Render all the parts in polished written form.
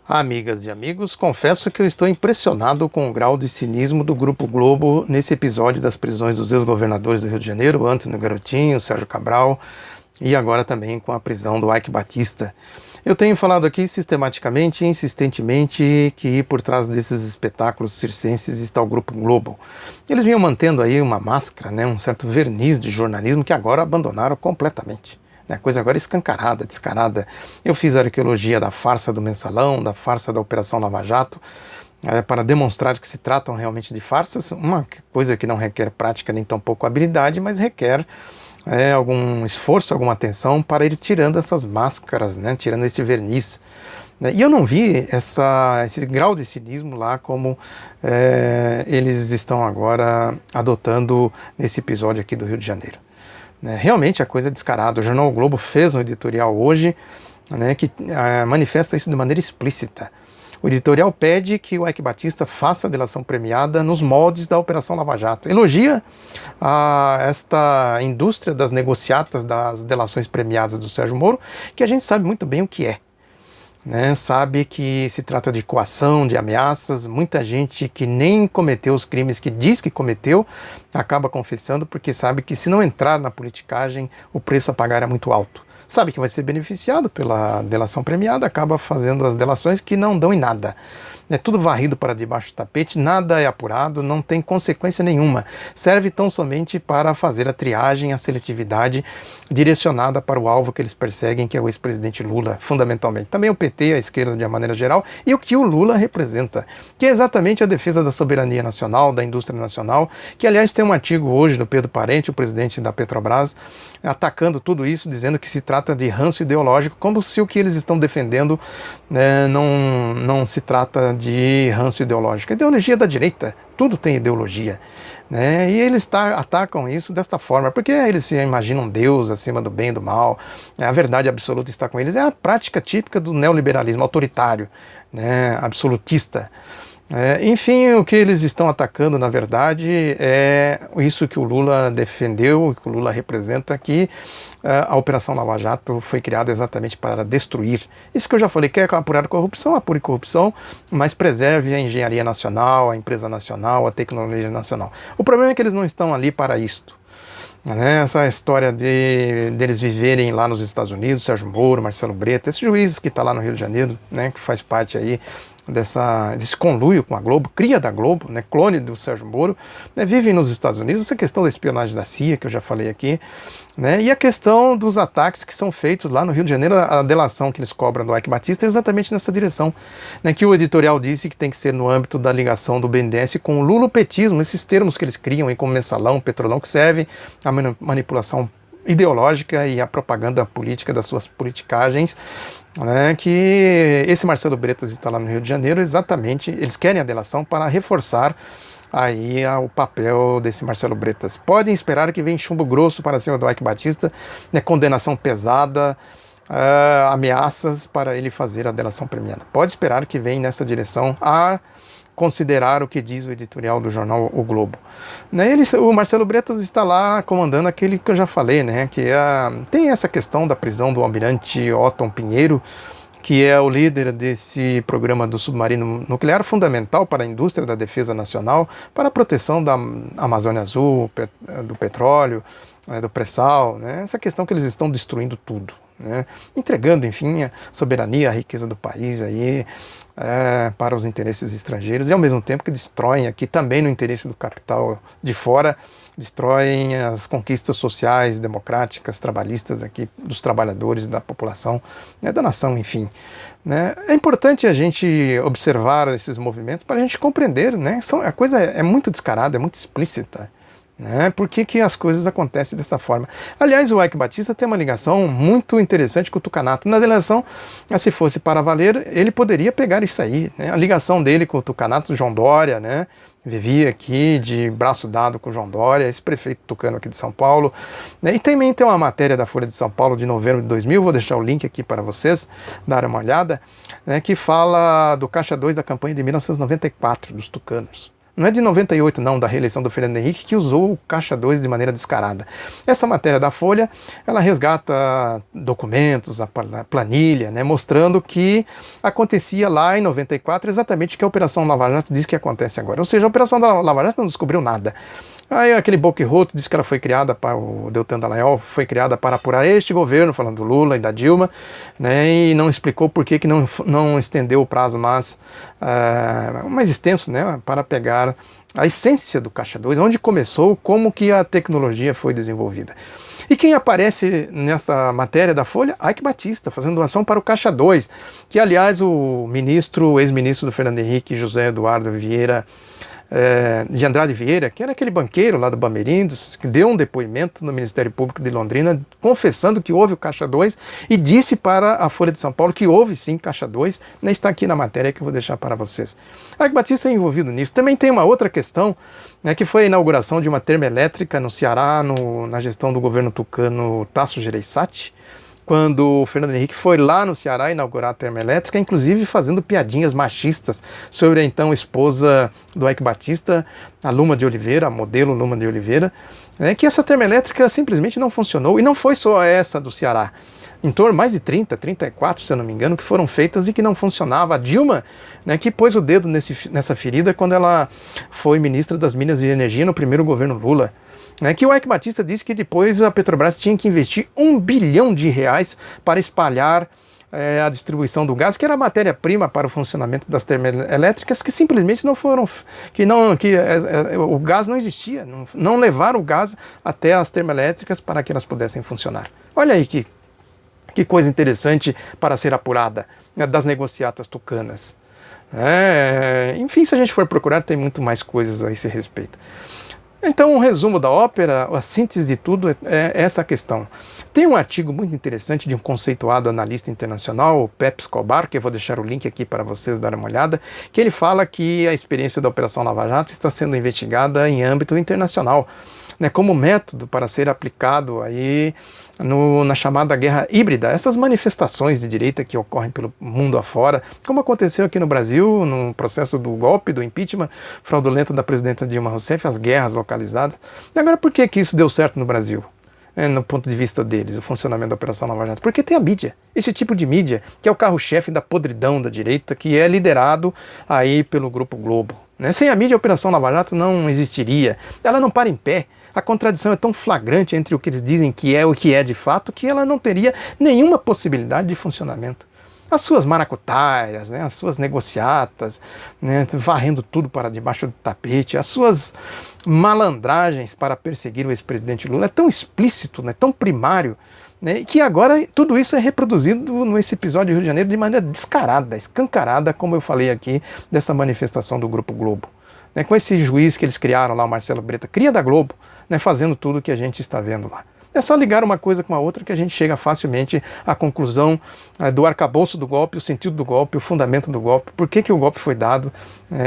Amigas e amigos, confesso que eu estou impressionado com o grau de cinismo do Grupo Globo nesse episódio das prisões dos ex-governadores do Rio de Janeiro, Antônio Garotinho, Sérgio Cabral e agora também com a prisão do Eike Batista. Eu tenho falado aqui sistematicamente e insistentemente que por trás desses espetáculos circenses está o Grupo Globo. Eles vinham mantendo aí uma máscara, um certo verniz de jornalismo que agora abandonaram completamente. Coisa agora escancarada, descarada. Eu fiz a arqueologia da farsa do Mensalão, da farsa da Operação Lava Jato, para demonstrar que se tratam realmente de farsas, uma coisa que não requer prática nem tampouco habilidade, mas requer algum esforço, alguma atenção para ir tirando essas máscaras, tirando esse verniz. E eu não vi esse grau de cinismo lá como eles estão agora adotando nesse episódio aqui do Rio de Janeiro. Realmente a coisa é descarada. O jornal o Globo fez um editorial hoje que manifesta isso de maneira explícita. O editorial pede que o Eike Batista faça a delação premiada nos moldes da Operação Lava Jato. Elogia esta indústria das negociatas das delações premiadas do Sérgio Moro, que a gente sabe muito bem o que é. Sabe que se trata de coação, de ameaças. Muita gente que nem cometeu os crimes que diz que cometeu acaba confessando porque sabe que se não entrar na politicagem o preço a pagar é muito alto. Sabe que vai ser beneficiado pela delação premiada, acaba fazendo as delações que não dão em nada. É tudo varrido para debaixo do tapete, nada é apurado, não tem consequência nenhuma. Serve tão somente para fazer a triagem, a seletividade direcionada para o alvo que eles perseguem, que é o ex-presidente Lula, fundamentalmente. Também o PT, a esquerda de uma maneira geral, e o que o Lula representa, que é exatamente a defesa da soberania nacional, da indústria nacional, que aliás tem um artigo hoje do Pedro Parente, o presidente da Petrobras, atacando tudo isso, dizendo que se trata de ranço ideológico, como se o que eles estão defendendo não se trata de ranço ideológico. A ideologia da direita, tudo tem ideologia. E eles atacam isso desta forma, porque eles se imaginam Deus acima do bem e do mal, a verdade absoluta está com eles. É a prática típica do neoliberalismo autoritário, absolutista. Enfim, o que eles estão atacando, na verdade, é isso que o Lula defendeu, que o Lula representa, que a Operação Lava Jato foi criada exatamente para destruir. Isso que eu já falei, quer apurar corrupção, apure corrupção, mas preserve a engenharia nacional, a empresa nacional, a tecnologia nacional. O problema é que eles não estão ali para isto. Essa história deles viverem lá nos Estados Unidos, Sérgio Moro, Marcelo Bretas, esse juiz que está lá no Rio de Janeiro, que faz parte aí desse conluio com a Globo, cria da Globo, clone do Sérgio Moro, vivem nos Estados Unidos, essa questão da espionagem da CIA, que eu já falei aqui, e a questão dos ataques que são feitos lá no Rio de Janeiro, a delação que eles cobram do Eike Batista é exatamente nessa direção, que o editorial disse que tem que ser no âmbito da ligação do BNDES com o lulopetismo, esses termos que eles criam aí como mensalão, petrolão, que serve à manipulação ideológica e à propaganda política das suas politicagens, que esse Marcelo Bretas está lá no Rio de Janeiro, exatamente, eles querem a delação para reforçar aí o papel desse Marcelo Bretas. Podem esperar que vem chumbo grosso para cima do Eike Batista, condenação pesada, ameaças para ele fazer a delação premiada. Pode esperar que vem nessa direção a considerar o que diz o editorial do jornal O Globo. O Marcelo Bretas está lá comandando aquele que eu já falei, que tem essa questão da prisão do almirante Otton Pinheiro, que é o líder desse programa do submarino nuclear, fundamental para a indústria da defesa nacional, para a proteção da Amazônia Azul, do petróleo, do pré-sal, essa questão que eles estão destruindo tudo, entregando, enfim, a soberania, a riqueza do país aí, para os interesses estrangeiros, e ao mesmo tempo que destroem aqui também no interesse do capital de fora, destroem as conquistas sociais, democráticas, trabalhistas aqui, dos trabalhadores, da população, da nação, enfim. É importante a gente observar esses movimentos para a gente compreender, a coisa é muito descarada, é muito explícita. Por que as coisas acontecem dessa forma? Aliás, o Eike Batista tem uma ligação muito interessante com o Tucanato. Na delação, se fosse para valer, ele poderia pegar isso aí. A ligação dele com o Tucanato, João Dória, vivia aqui de braço dado com o João Dória, esse prefeito tucano aqui de São Paulo. E também tem uma matéria da Folha de São Paulo de novembro de 2000, vou deixar o link aqui para vocês darem uma olhada, que fala do Caixa 2 da campanha de 1994, dos tucanos. Não é de 98 não, da reeleição do Fernando Henrique, que usou o Caixa 2 de maneira descarada. Essa matéria da Folha, ela resgata documentos, a planilha, né, mostrando que acontecia lá em 94 exatamente o que a Operação Lava Jato diz que acontece agora. Ou seja, a Operação da Lava Jato não descobriu nada. Aí aquele boquirroto disse que ela foi criada para o Deltan Dallagnol, foi criada para apurar este governo, falando do Lula e da Dilma, né, e não explicou por que não estendeu o prazo mais extenso, né, para pegar a essência do Caixa 2, onde começou, como que a tecnologia foi desenvolvida. E quem aparece nesta matéria da Folha? Eike Batista, fazendo doação para o Caixa 2, que aliás o ex-ministro do Fernando Henrique, José Eduardo Vieira, de Andrade Vieira, que era aquele banqueiro lá do Bamerindos, que deu um depoimento no Ministério Público de Londrina, confessando que houve o Caixa 2 e disse para a Folha de São Paulo que houve sim Caixa 2, né, está aqui na matéria que eu vou deixar para vocês. Eike Batista é envolvido nisso. Também tem uma outra questão, né, que foi a inauguração de uma termoelétrica no Ceará, na gestão do governo tucano Tasso Gereissati, quando o Fernando Henrique foi lá no Ceará inaugurar a termoelétrica, inclusive fazendo piadinhas machistas sobre a então esposa do Eike Batista, a Luma de Oliveira, a modelo Luma de Oliveira, que essa termoelétrica simplesmente não funcionou, e não foi só essa do Ceará. Em torno de mais de 34, se eu não me engano, que foram feitas e que não funcionava. A Dilma, né, que pôs o dedo nessa ferida quando ela foi ministra das Minas e Energia no primeiro governo Lula. Que o Eike Batista disse que depois a Petrobras tinha que investir R$1 bilhão para espalhar a distribuição do gás, que era a matéria-prima para o funcionamento das termoelétricas, que simplesmente não foram, o gás não existia, não levaram o gás até as termoelétricas para que elas pudessem funcionar. Olha aí que coisa interessante para ser apurada, né, das negociatas tucanas. Enfim, se a gente for procurar, tem muito mais coisas a esse respeito. Então, um resumo da ópera, a síntese de tudo é essa questão. Tem um artigo muito interessante de um conceituado analista internacional, o Pepe Escobar, que eu vou deixar o link aqui para vocês darem uma olhada, que ele fala que a experiência da Operação Lava Jato está sendo investigada em âmbito internacional, né, como método para ser aplicado aí na chamada guerra híbrida, essas manifestações de direita que ocorrem pelo mundo afora, como aconteceu aqui no Brasil, no processo do golpe, do impeachment fraudulento da presidenta Dilma Rousseff, as guerras localizadas. E agora, por que isso deu certo no Brasil? No ponto de vista deles, o funcionamento da Operação Lava Jato? Porque tem a mídia, esse tipo de mídia, que é o carro-chefe da podridão da direita, que é liderado aí pelo Grupo Globo. Sem a mídia, a Operação Lava Jato não existiria, ela não para em pé. A contradição é tão flagrante entre o que eles dizem que é e o que é de fato, que ela não teria nenhuma possibilidade de funcionamento. As suas maracutaias, né, as suas negociatas, né, varrendo tudo para debaixo do tapete, as suas malandragens para perseguir o ex-presidente Lula, é tão explícito, né, tão primário, né, que agora tudo isso é reproduzido nesse episódio do Rio de Janeiro de maneira descarada, escancarada, como eu falei aqui, dessa manifestação do Grupo Globo. Com esse juiz que eles criaram lá, o Marcelo Breta, cria da Globo, fazendo tudo o que a gente está vendo lá. É só ligar uma coisa com a outra que a gente chega facilmente à conclusão do arcabouço do golpe, o sentido do golpe, o fundamento do golpe, por que o golpe foi dado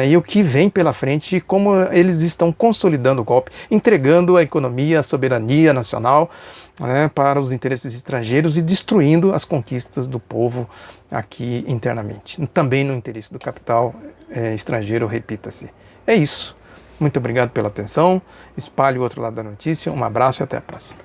e o que vem pela frente e como eles estão consolidando o golpe, entregando a economia, a soberania nacional para os interesses estrangeiros e destruindo as conquistas do povo aqui internamente. Também no interesse do capital estrangeiro, repita-se. É isso. Muito obrigado pela atenção. Espalhe o outro lado da notícia. Um abraço e até a próxima.